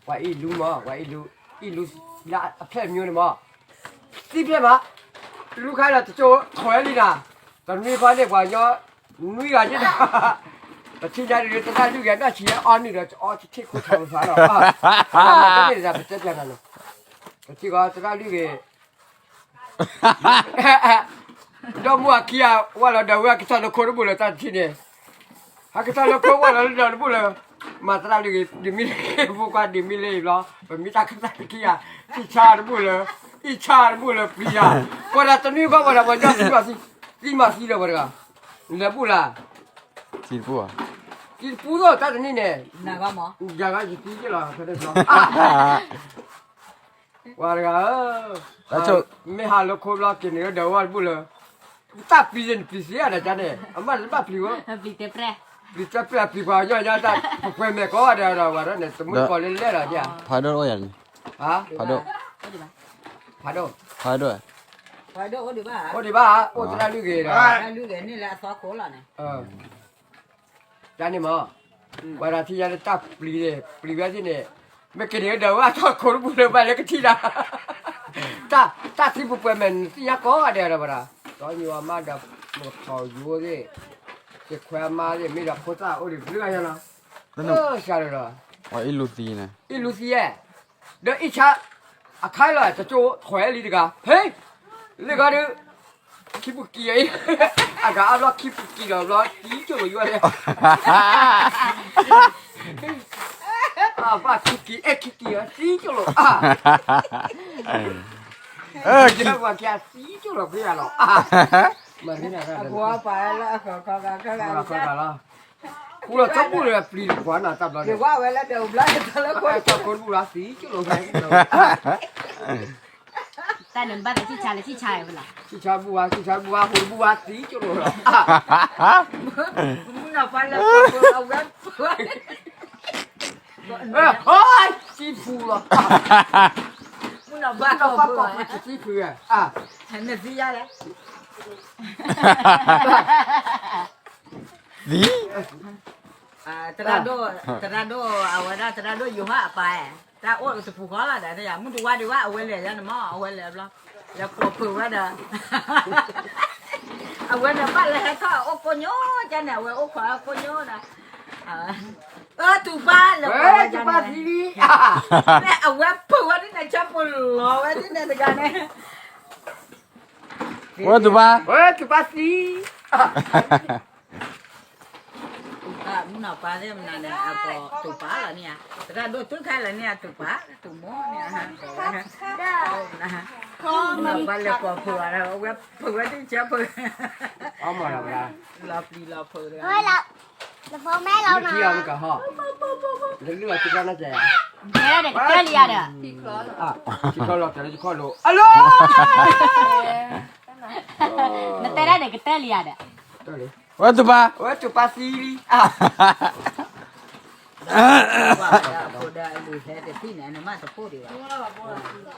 ว่าอีลูมาว่าอีลูลาแค่မျိုးနေမှာစီးပြမှာလူခိုင်းတော့တချို့ခွဲလိတာတနည်းပါနဲ့ကွာရောနွေးရကျတာတချို့ကြတယ်တခါလူကတက်ချီအော်နေတော့အော်ချစ်ကိုထောင်စားတော့အာတကယ်ဒါပြတ်ပြန်တယ်တချို့ကတခါလူကတော့မွာကီယာဝါလာတော့ဝါကစားလို့ခေါ်လို့တတ်ချင်တယ်ဟာကစားလို့ခေါ်ဝါလာတော့ဘူးလေมาตราลูกดิมิพวกว่าดิมิเลยเหรอแบบมีตาขึ้นตาขี้อ่ะอีชาบุเลยอีชาบุเลยปีอ่ะก็ละตอนนี้ก็ว่าว่าจะสิมาสิเลยบ่ล่ะเลยบุล่ะสิปูอ่ะสิปูတော့ตอนนี้เนี่ย哪个嘛อย่าก็สิปีละဆိုတော့ว่าละแล้วไม่หาลูกคนละกินก็เดี๋ยวว่าบุเลยตาปีนปีเสียนะจ๊ะเนี่ยอามาบ่ปีวะปีเตปรปีจะเปลี่ยนปีกว่าย่อยๆได้เพื่อนแม่ก็ว่าเดี๋ยวว่าเนี่ยสมมุติก่อนเล่นๆล่ะเนี่ยพาโดโอยันฮะพาโดพาโดพาโดไปดูโอ้ดิบ้าโอ้ดิบ้าโอ้ตราลูกเอ๋นะลูกเอ๋นี่แหละซอโคล่ะเนี่ยจานี่มั้งเวลาที่จะตักปลีเนี่ยปลีแบบนี้ไม่เกินเดี๋ยวว่าถ้าคนบุญเลยไปเลยก็ที่ละถ้าที่บุญเป็นมันที่ยักษ์ก็เดี๋ยวละตอนนี้ว่ามาดับหมดเขาอยู่เลยจะแขวนมาเลยไม่ดับโคตรโอ้ดิเรื่องอะไรนะใช่เลยว่าอีลูซีนะอีลูซีเดี๋ยวอีชาอ่ะใครล่ะจะโจ้ถอยลีดีกว่าเฮ้ยเรื่องอะไรคิบุกี้ไอ้อ่ะก็เอาล้อคิบุกี้ก็ล้อตีโจ้อยู่เลยว่าคิกี้คิกี้อ่ะตีโจ้เลยกินว่าแกตีโจ้เลยเพื่อนหรอมาที่ไหนกันกัวไปแล้วก็แล้วกูเราจะพูดเลยปลีกว่าน่ะตับเราเดี๋ยวว่าไว้แล้วเดี๋ยวไล่ตะแล้วก็จะคนกูละสีจุลไงแต่หนึ่งบ้านที่ชายเลยที่ชายเวลาที่ชาบัวหุ่นบัวสีจุลมึงเอาไปแล้วเอาไว้เฮ้ยสีฟูละมึงเอาบ้านเอาไปก่อนสีฟูเห็นสีอะไรสีตราโดเอาไว้ได้ตราโดอยู่ห้าไปตราโอ้จะผูกคอละเดี๋ยวมึงดูว่าเอาไว้เลยแล้วนะมั่เอาไว้เลยแล้วกลัวผืนว่าเด้อเอาไว้เนี่ยบ้านเลยเขาโอ้โกโย่จะเนี่ยไว้โอ้ขอโกโย่นะถูบ้านแล้วถูบ้านสีเนี่ยเอาไว้ผืนว่าที่ไหนชอบปูหล่อไว้ที่ไหนแต่กันเนี่ยว่าถูบ้าถูบ้านสีมึงเอาปลาเนี่ยมันเนี่ยเอาปลาถูปลาละเนี่ยแต่ถ้าโดนตุ้งไข่ละเนี่ยถูปลาถูหม้อเนี่ยฮะนะฮะมึงเอาปลาเลี้ยงปลาเผือกแล้วเว็บเผือกที่เชื่อเผือกเอามาแล้วนะเราปลีเราเผือกเฮ้ยเราพ่อแม่เราหน่อยเที่ยวมันก็ห่อเรื่องอะไรที่เขาน่าจะแม่เด็กแก่เลี้ยเด้อที่เขาหลอกแต่ที่เขาหลอกฮัลโหลนั่นแต่ได้เด็กแก่เลี้ยเด้อว่าถูบ้าถูบ้านสีว่าพูดได้ดูแค่แต่ที่ไหนนะมาจะพูดดีกว่า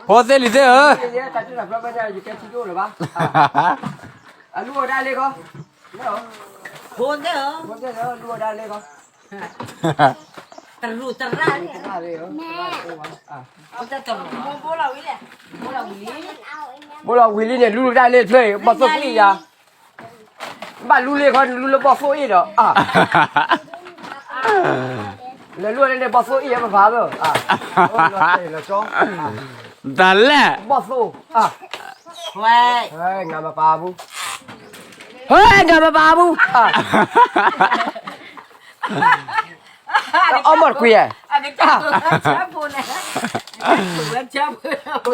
โฮเซลิเซ่เนี่ยแต่ที่ไหนพระไม่ได้อยู่แค่ที่ดูหรือเปล่าลูกได้เลยก็ไม่หรอพูดได้เหรอพูดได้แล้วลูกได้เลยก็ตรูตราเนี่ยแม่เอาแต่ตรูโบราวิเลยโบราวิลลี่เนี่ยลูกได้เลยเลยบอกสุกี้ยาบ้านลูกเลยคนลูกบอกสุกี้เหรอแล้วลูกเนี่ยบอกสุกี้มาพาเลยแล้วจ้องนั่นแหละบอกสุเฮ้ยงามาปาบูเฮ้ยงามาปาบูเอาหมดคุยอ่ะอันนี้จับปูเนี่ยจับปู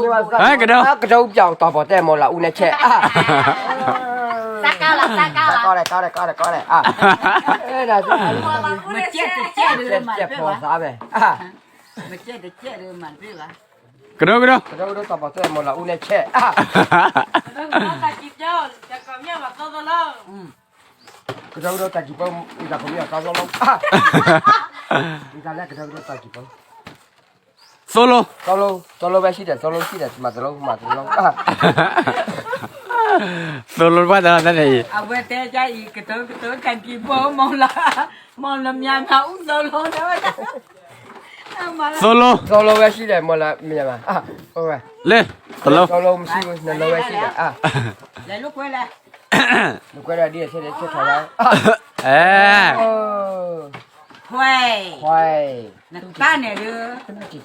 กระโดดกระโดดจับต่อปอแต่หมดละอุ้นแช่สักก้าวละก็เลยน่ะมันเจ็บเลยมันเจ็บพอซะไปมันเจ็บเลยมันเปล่ากระโดดต่อปอแต่หมดละอุ้นแช่ตะกี้เจ้าจะกำยังแบบโตๆแล้วกระโดดตะกี้ปมอีกคนเนี่ยก็ลงอีกแล้วกระโดดตะกี้ปมโซโล่ไปสิเด้โซโล่มาตะลงโซโล่ว่าแต่ไหนเอาไว้แต่ใจอีกกระโดดกันกี่โมงมองละมียาเขาโซโล่นะว่า โซโล โซโลเวชิเลยหมดละมีอะไรอ่ะโอ้ย เล่โซโล โซโลไม่ใช่นั่นโลเวชิเลยอ่ะ เลยลูกไว้เลย ลูกก็ได้ดีใช่ไหมใช่ไหมอ่ะ เอ๊ะ โอ้ ควาย ควาย นักตาเนี่ยเด้อ ตุ้งจิ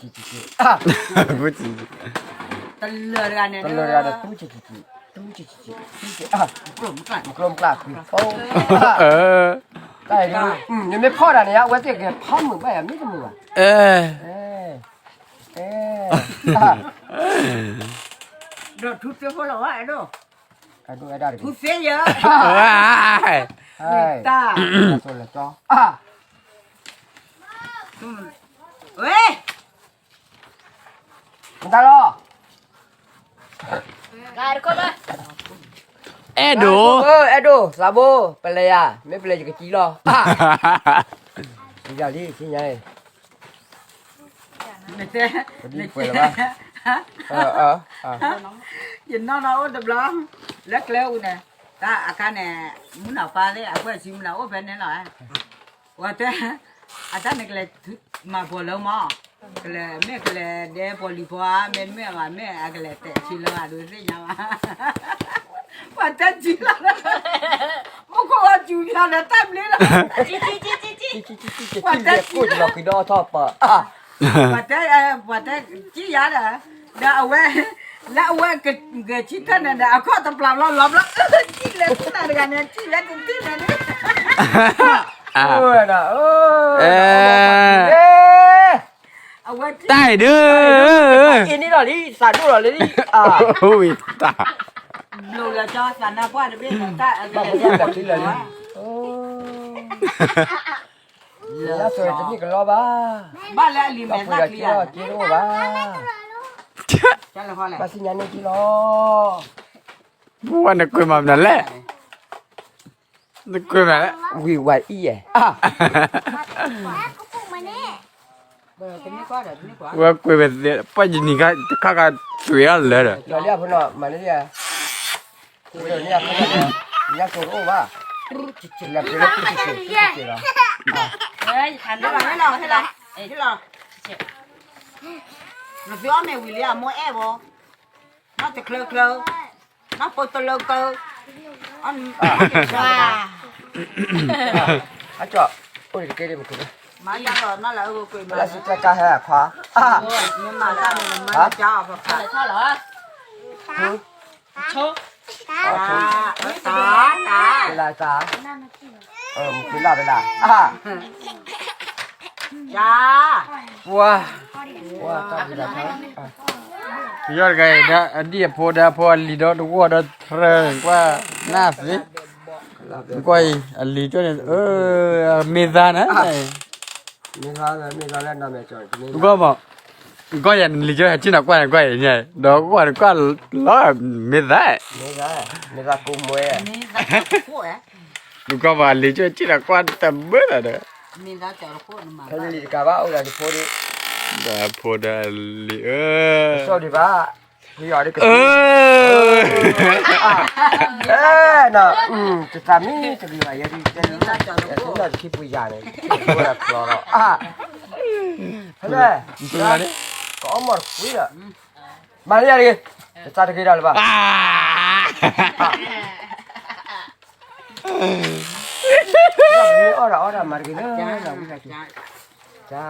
อ่ะ กูจี ตะเลือกันเนี่ย ต เด้ ลอด อ เลยตุ้งจิอ่ะ กลุ่มกัน กลมกลับโอ้ เออ ได้ดูยังไม่พอนะเนี่ยว่าจะแกพ่อมึงไปอ่ะไม่จะมึงอ่ะ เอ๊ะ เอ๊ะ เด้อทุบเสียพวกเราไอ้เด้อ อ่ะดูไอ้ได้ดิ ทุบเสียเยอะ เฮ้ย ตา โซโลจ้ออ่ะ เว้ย มึงตาล้อ เอ๊ะดู เอ็ดดูซาโบเป็นไรอ่ะไม่เป็นไรจะกระจีหรออ่ะนี่อย่างนี้ที่ไง เนี่ยเจ้เนี่ยเจ้ยินน้องเราดับล้อเล็กเร็วเนี่ยตาอาการเนี่ยมุนเอาปลาเลยเอาไปชิมแล้วเป็นเนี่ยหรอว่าแต่อาจารย์เนี่ยก็เลยมาพอแล้วมั้งก็เลยแม่ก็เลยเดี๋ยวพอลีพอแม่มาแม่ก็เลยแต่ชิลแล้วดูสิยังว่าแต่ชิลแล้วมันก็ว่าจูเลียเนี่ยตั้มเลยล่ะ จีว่าแต่กูจะบอกกี่ดอทอปอ่ะ ว่าแต่จียาเนี่ยเดี๋ยวเอาไว้แล้วเอาไว้ก็ชิดท่านเนี่ยเดี๋ยวเอาข้อตะปลาล้อมแล้วจีเลยที่ไหนกันเนี่ยจีเลยที่ไหนเนี่ย เออนะเออ เอ๊ะ เอาไว้ ได้เด้อ อินนี่หรอนี่สาดูหรอเลยนี่อ่ะ โอ้ยตา ลูกเราจอสันนะพ่อจะเป็นตา บอกไม่บอกที่เลยนี่โอ้แล้วสวยจะมีกันรอบ้า บ้านแล้วลิม ก็ แม่ พูด นัก กับ เรี ที่ ย รอน จีโร่บ้า จันละพ่อแหละ มาสิญญาณในที่รอ บัวนักกุยมานั่นแหละนักกุยมาแล้ว วิวไว้อีอ่ะอ่ะ แม่ก็ปลุกมาเนี่ย เป็นนี่ก็เดี๋ยวนี่ก็ ว่ากุยแบบเนี้ยป้าจินี่ก็ข้าก็สวยอะไรเลย เดี๋ยวเรียกพี่น้องมาเนี่ยเดี๋ยวเนี่ยเขาเนี่ยเนี่ยโซโล่บ้าแล้วเป็นที่รอ เฮ้ยทันได้หรอให้เราให้เราให้เราเราพี่อ้อมเนี่ยวิลเลียมโมเอ๋บ่น่าจะเคลอน่าปวดตะเลกอันว้า อ่ะจ่อโอ้ยเกลียดมันคือ มาอย่างเรานั่นแหละกุยมา แล้วสุดจะกล้าให้ขวาอ่ะ นี่มาตาเนี่ยมาจ้าพ่อค่ะใช่เหรอโชตาตา เวลาจ้ามันคือเวลาอ่ะ จ้า ว้าจ้าเวลาทั้ง ยอดไงนะอันนี้พอดาพอลีดอตัวก็เทรงว่าน่าสิก้อยอันลีจนเมซานะ มีร้านแล้วน้ำแม่จ่อย tu có mà có nhà lý do chỉ là quan nhỉ đó quan lo mệt đấy มีร้านกุ้งมวย นี่จะคู่เอ๊ะ tu có mà lý do chỉ là quan tầm bớt rồi đó นี่จะจะคู่นี่มา ถ้าจะดีกับว่าเอาอะไรพอดี đã phô đà lý โชคดีว่าพี่ยอดได้กับ น่ะจะทำนี่จะดีว่าอย่าดีจะดีจะจะคิดปุยยาเลยตัวละครอ่ะเฮ้ยก็อมรคุยอ่ะมาเลยดิจะจัดกี่ดาลบ้าอ๋อมากินนะจ้า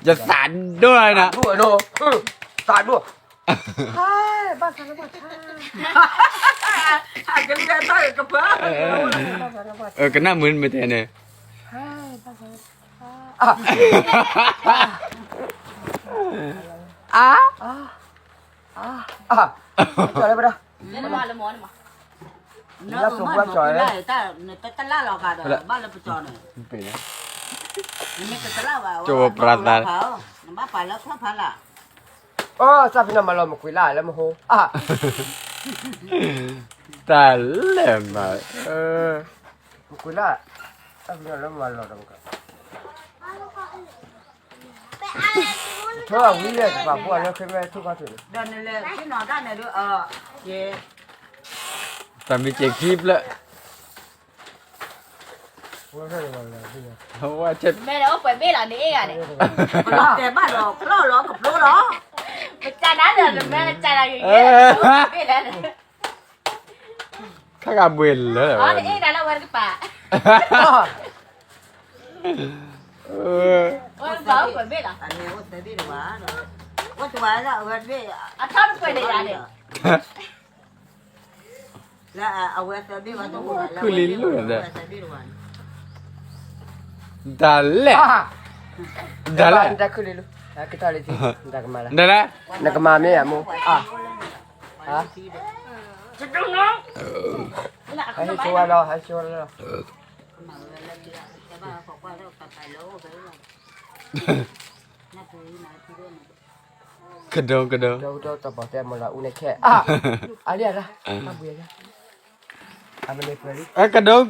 จะสั่นด้วยนะ ดูสาดดูใช่บ้านสารพัดใช่ กันได้ต่อยกับเพื่อ cái nào muốn mệt thế này จอยเลยปะเนาะ nó cũng mất một cái này ta la lò cả rồi ba là bычо nàyนี่ก็จะเล่าว่าน้ำปลาแล้วถ้าพันล่ะ ซาฟินามาลองมาคุยไล่แล้วมาโหta lem mà มาคุยไล่ซาฟินาแล้วมาลองกันเธอวิ่งเลยจะป่าพวกแล้วขึ้นไปทุกคนถึง เดินเลยที่นอนด้านไหนด้วยเย่ ta bị chạy kịp lợ ว่าเจ็บ แม่เราเปิดเบ้หรอนี่อ่ะเนี่ย แต่บ้านหลอกล่อหลอกกับโลหลอก มันจานนั้นเลยแม่จานอะไรอย่างเงี้ยเบ้แล้ว ข้ากาเบลแล้วเหรอ อ๋อนี่เองนะเราวันกับป่า วันเสาร์เปิดเบ้หรอ อันนี้ว่าแต่ดีหรือวะว่าตัวละวันนี้ อ่ะท่านเปิดได้ยังเนี่ย แล้วเอาไว้แต่ดีวันตัว Dale. Dale. Dah kulit lu. Dah kita lihat sini. Dah kemana? Dale. Nak kemana ya mu? Ah. Ah. Hai cuba lo, hai cuba lo. Kedong. Đâu tập bảo tem một là u này khe. À. À đi ra. Apa buaya ya? Apa ni peri? Kedong.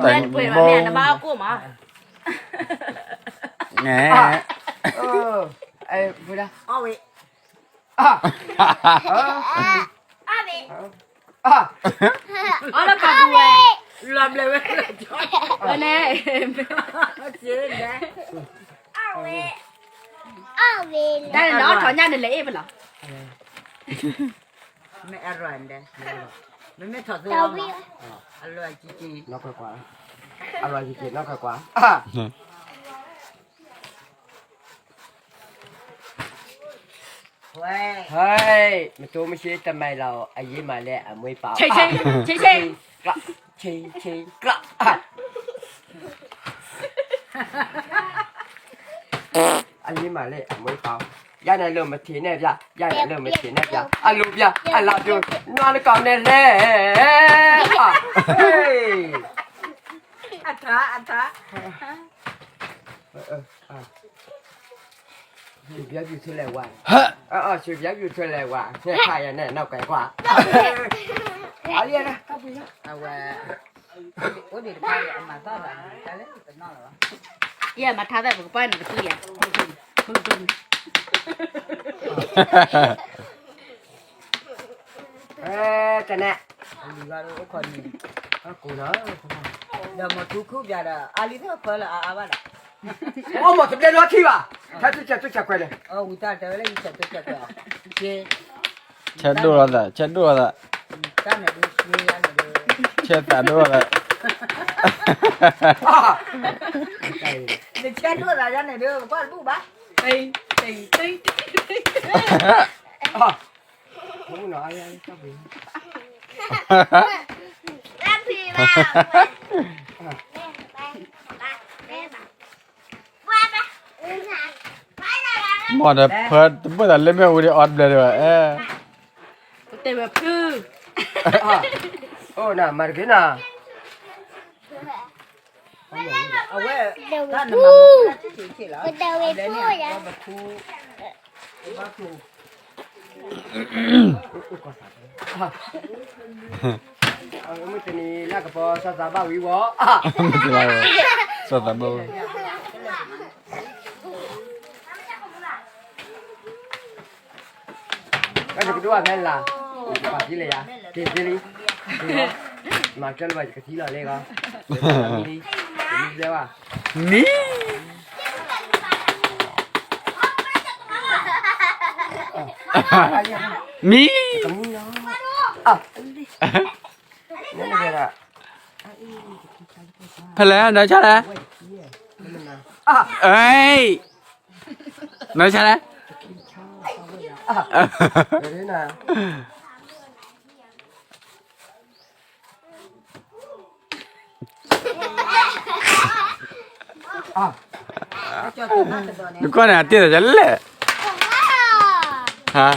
แม่เปิดมาแม่นะบ้ากูมา Nè. Ai buaya. เอาไว้ Ah. อ่ะนี่ Ah. อ๋อแล้วกับกูเลย ลำเลยเว้ย วันนี้ เจ๊นะ ได้เนาะถอนยาเดินเลยไปหรอ ไม่อร่อยเลยไม่ถอดตัวอร่อยจริง Nó quay quá. Alo gì kìa, nó quay quá. À. เว้ย Hey, mà tôi mới xí tầm mày là ai với mà lẹ à mới bảo. เช่ Chi clọ. Anh với mà lẹ à mới bảo. Gia này lừa mà thế này ra, gia này lừa mà thế này ra. À lụp ra, à lạp rồi, nó còn này lẹ. Hey. อัฐะ Chụp giápอยู่ที่ไหนวะchụp giápอยู่ที่ไหนวะเนี่ยใครอ่ะเนี่ยนอกไก่กว่าเอาเรียนนะ เอาไว้โอ้ดีไปมาต่อละไปเลยเป็นนอกเหรอ เยี่ยมาท้าแต่ผมป้ายหนูตู้ยาพึ่ง จะแน่ ดีว่าลูกคนนี้ กูเนาะ เดี๋ยวมาทุกคู่จะได้อาลีเท่าเพิ่นละอาบ้าละ โอ้หมดสำเร็จแล้วที่ว่ะถ้าตุ๊กแกเลย อุตส่าห์เดี๋ยวเลยจะตุ๊กตาเจ๊ Cedul ada. ตั้งเนี่ยดูนี่อันเนี่ย Cetak dua ada. เดี๋ยวเช็ดด้วยอะไรเนี่ยเดี๋ยวก็ดูบ้า ตี không nói ai sao bị รับพี่มาว่าไป Mana pet, betul lemah udah odd belah. เต็มแบบคือ ô nè mà cái nào เอาไว้ท่านมาบอกเฉยๆแล้ว เดาไปพูดอ่ะ บัตรบัตร mới tên này là cái bò sao sao bao quý bò Betul lah. Sudah bau. cái kedua kan là apa sih le ya sili mà chân vậy cái gì là le con đi đi ra Ni. Mi. kamu nó à nó là ra Pala, nói chắc là. Ê. Nói chắc là. thế nào Con này tiền là chắn lệ. Hả?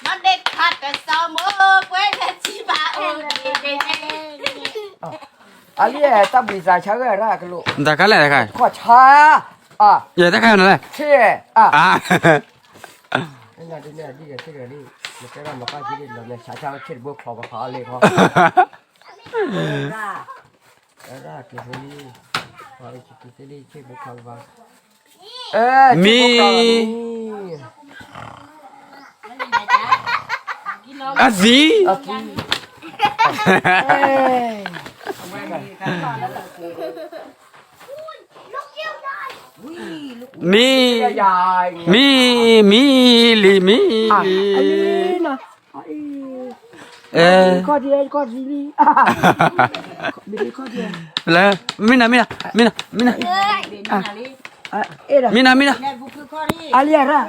มันเด็กขัดแต่สาวมือเว้ยแต่ชีบะà đi ta bị giải cháu cái ra cái lỗ Ta khai lại khai. khó cha à Giờ ta khai nó này. thế à À. cái nhà đi cái thế cái đi một cái là một cái gì là này xả cháu chết bữa khó khó lên khó ra cái gì vào cái đi chết bữa khó vào À gì? มี ยาย มีลีมี อันนี้นะ ข้อเดียวข้อดีนี่มีข้อเดียว แล้วมินะเอ๊ะ มินะ เนี่ยบุคือข้อนี้ อะไรอะ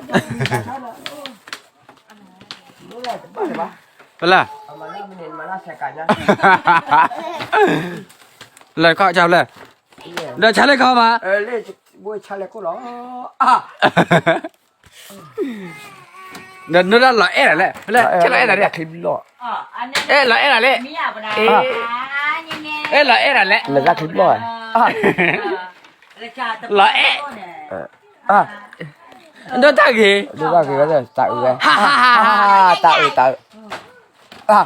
เวลา เอามาแล้วมันเห็นมาแล้วใส่กันนะ เลยก็จะเลยเดี๋ยวฉันเลยเข้ามา เล่บุ้ยชาเลก็หรออ่ะ เดี๋ยวนึกได้หล่อเอ๊ะแหละเลยใช่หล่อเอ๊ะแหละ คลิปหล่อ อ๋ออันนั้น เอ๊ะหล่อเอ๊ะแหละ มีอ่ะบ่ได้ เอ๊ะหล่อเอ๊ะแหละ เลยคลิปหล่ออ่ะ หล่อเอ๊ะ อ่ะ เดี๋ยวตากี่ ดูว่าคืออะไรตาอือตาอืออ่ะ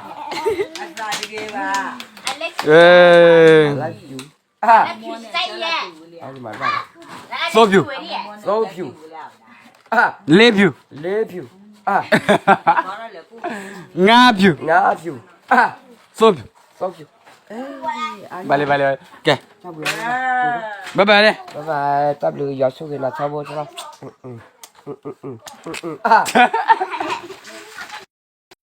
อันตรายดีว่า เอ้ย อะไรอยู่อ่ะ ใจแย่ เอามาบ้าง โซบิว โซฟิวอ่ะ เลบิว เลฟิวอ่ะ งาบิว งาฟิวอ่ะ โซบิว โซฟิว ไปเลยแก ชอบเลย บ๊ายบายเลย บ๊ายบายตับเลยยอดสุกินนะชอบบ่ชอบอ่ะ